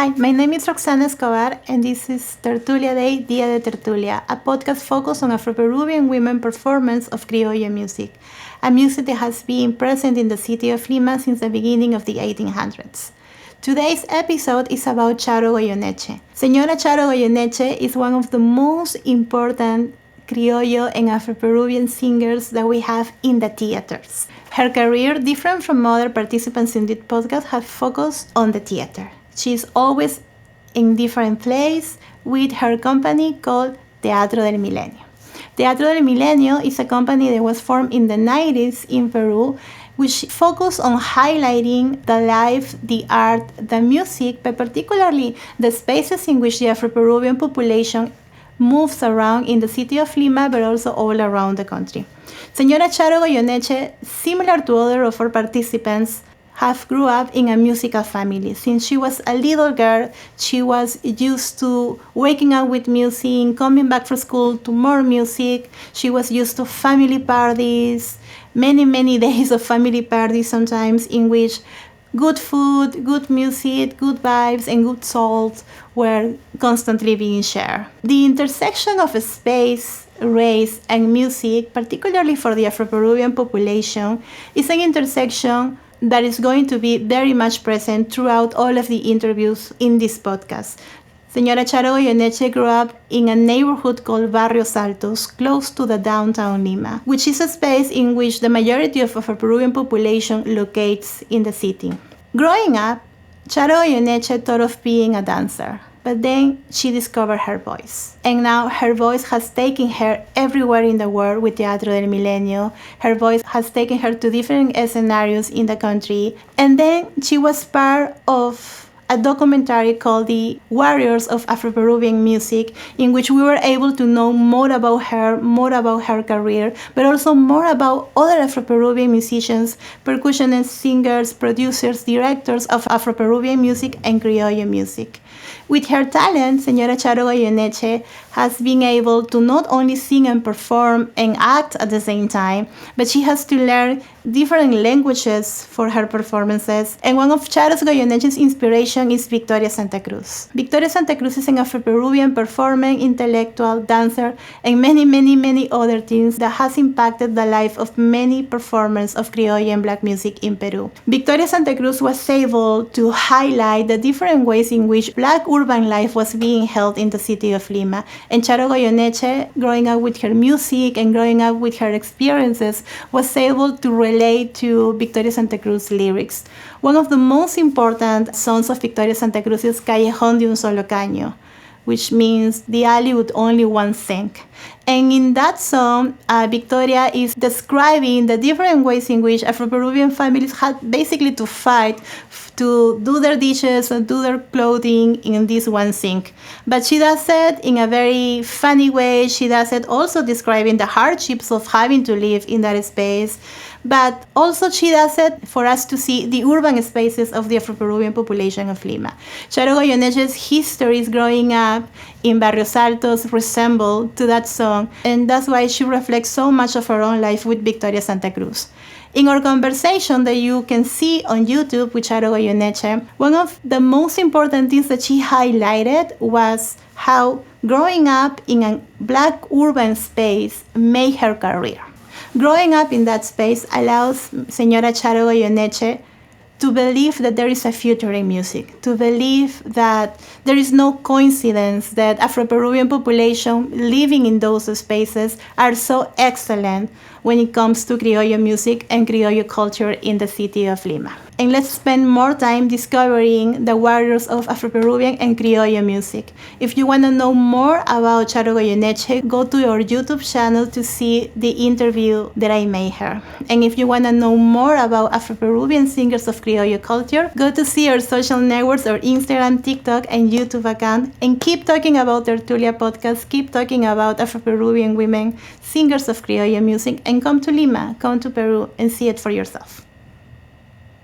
Hi, my name is Roxana Escobar, and this is Tertulia Day, Dia de Tertulia, a podcast focused on Afro-Peruvian women performance of criollo music, a music that has been present in the city of Lima since the beginning of the 1800s. Today's episode is about Charo Goyoneche. Señora Charo Goyoneche is one of the most important criollo and Afro-Peruvian singers that we have in the theaters. Her career, different from other participants in this podcast, has focused on the theater. She's always in different plays with her company called Teatro del Milenio. Teatro del Milenio is a company that was formed in the 90s in Peru, which focused on highlighting the life, the art, the music, but particularly the spaces in which the Afro-Peruvian population moves around in the city of Lima, but also all around the country. Señora Charo Goyoneche, similar to other of our participants, have grew up in a musical family. Since she was a little girl, she was used to waking up with music, coming back from school to more music. She was used to family parties, many days of family parties sometimes, in which good food, good music, good vibes, and good souls were constantly being shared. The intersection of space, race, and music, particularly for the Afro-Peruvian population, is an intersection that is going to be very much present throughout all of the interviews in this podcast. Señora Charo Goyoneche grew up in a neighborhood called Barrios Altos, close to the downtown Lima, which is a space in which the majority of the Peruvian population locates in the city. Growing up, Charo Goyoneche thought of being a dancer, but then she discovered her voice. And now her voice has taken her everywhere in the world with Teatro del Milenio. Her voice has taken her to different scenarios in the country. And then she was part of a documentary called The Warriors of Afro-Peruvian Music, in which we were able to know more about her career, but also more about other Afro-Peruvian musicians, percussionists, singers, producers, directors of Afro-Peruvian music and criollo music. With her talent, Señora Charo Goyoneche has been able to not only sing and perform and act at the same time, but she has to learn different languages for her performances. And one of Charo Goyoneche's inspiration is Victoria Santa Cruz. Victoria Santa Cruz is an Afro-Peruvian performer, intellectual, dancer, and many other things that has impacted the life of many performers of criollo and black music in Peru. Victoria Santa Cruz was able to highlight the different ways in which black urban life was being held in the city of Lima. And Charo Goyoneche, growing up with her music and growing up with her experiences, was able to relate to Victoria Santa Cruz lyrics. One of the most important songs of Victoria Santa Cruz is Callejón de un Solo Caño, which means the alley with only one sink. And in that song, Victoria is describing the different ways in which Afro-Peruvian families had basically to fight to do their dishes and do their clothing in this one sink. But she does it in a very funny way. She does it also describing the hardships of having to live in that space. But also she does it for us to see the urban spaces of the Afro-Peruvian population of Lima. Charo Goyoneche's histories growing up in Barrios Altos resemble to that song, and that's why she reflects so much of her own life with Victoria Santa Cruz. In our conversation that you can see on YouTube with Charo Goyoneche, one of the most important things that she highlighted was how growing up in a black urban space made her career. Growing up in that space allows Señora Charo Goyoneche to believe that there is a future in music, to believe that there is no coincidence that Afro-Peruvian population living in those spaces are so excellent when it comes to criollo music and criollo culture in the city of Lima. And let's spend more time discovering the warriors of Afro-Peruvian and criollo music. If you want to know more about Charo Goyoneche, go to our YouTube channel to see the interview that I made her. And if you want to know more about Afro-Peruvian singers of criollo culture, go to see our social networks, our Instagram, TikTok, and YouTube account, and keep talking about Tertulia podcast, keep talking about Afro-Peruvian women, singers of criollo music, and come to Lima, come to Peru, and see it for yourself.